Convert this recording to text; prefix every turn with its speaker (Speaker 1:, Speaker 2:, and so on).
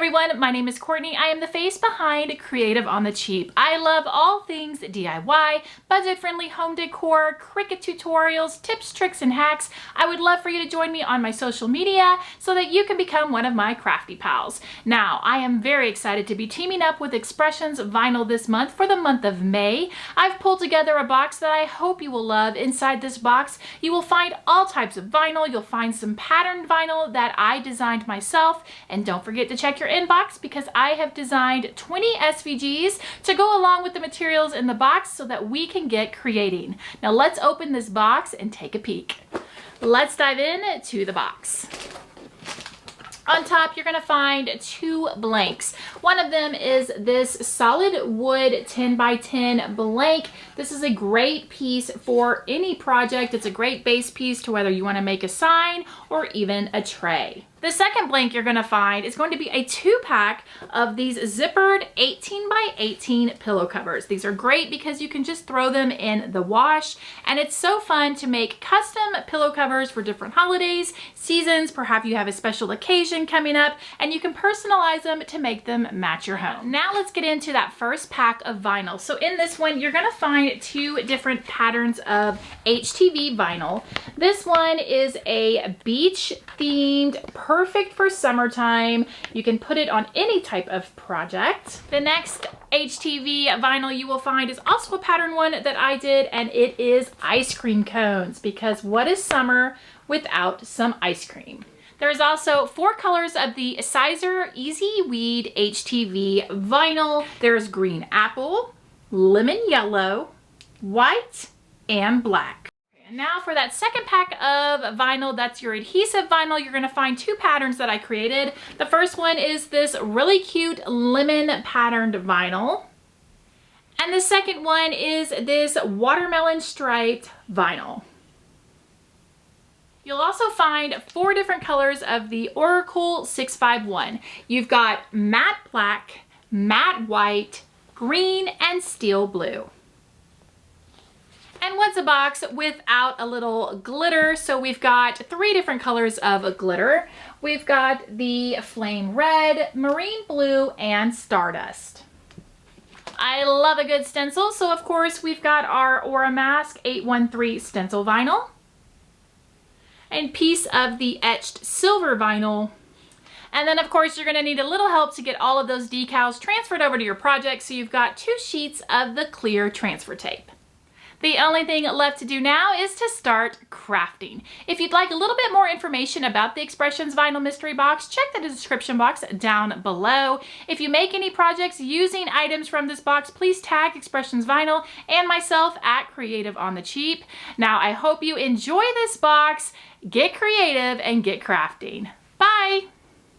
Speaker 1: everyone, my name is Courtney. I am the face behind Creative on the Cheap. I love all things DIY, budget-friendly home decor, Cricut tutorials, tips, tricks, and hacks. I would love for you to join me on my social media so that you can become one of my crafty pals. Now, I am very excited to be teaming up with Expressions Vinyl this month for the month of May. I've pulled together a box that I hope you will love. Inside this box, you will find all types of vinyl. You'll find some patterned vinyl that I designed myself. And don't forget to check your inbox because I have designed 20 SVGs to go along with the materials in the box so that we can get creating. Now let's open this box and take a peek. Let's dive in to the box. On top, you're going to find two blanks. One of them is this solid wood 10 by 10 blank. This is a great piece for any project. It's a great base piece to whether you want to make a sign or even a tray. The second blank you're going to find is going to be a 2-pack of these zippered 18 by 18 pillow covers. These are great because you can just throw them in the wash, and it's so fun to make custom pillow covers for different holidays, seasons. Perhaps you have a special occasion coming up and you can personalize them to make them match your home. Now let's get into that first pack of vinyl. So in this one, you're going to find two different patterns of HTV vinyl. This one is a beach themed, perfect for summertime. You can put it on any type of project. The next HTV vinyl you will find is also a pattern one that I did, and it is ice cream cones, because what is summer without some ice cream? There's also 4 colors of the Siser Easyweed HTV vinyl. There's green apple, lemon yellow, white, and black. Now for that second pack of vinyl, that's your adhesive vinyl. You're going to find 2 patterns that I created. The first one is this really cute lemon patterned vinyl. And the second one is this watermelon striped vinyl. You'll also find 4 different colors of the Oracle 651. You've got matte black, matte white, green, and steel blue. And what's a box without a little glitter? So we've got 3 different colors of glitter. We've got the flame red, marine blue, and stardust. I love a good stencil, so of course we've got our Aura Mask 813 stencil vinyl, and piece of the etched silver vinyl. And then of course you're going to need a little help to get all of those decals transferred over to your project, so you've got 2 sheets of the clear transfer tape. The only thing left to do now is to start crafting. If you'd like a little bit more information about the Expressions Vinyl Mystery Box, check the description box down below. If you make any projects using items from this box, please tag Expressions Vinyl and myself at Creative on the Cheap. Now, I hope you enjoy this box, get creative, and get crafting.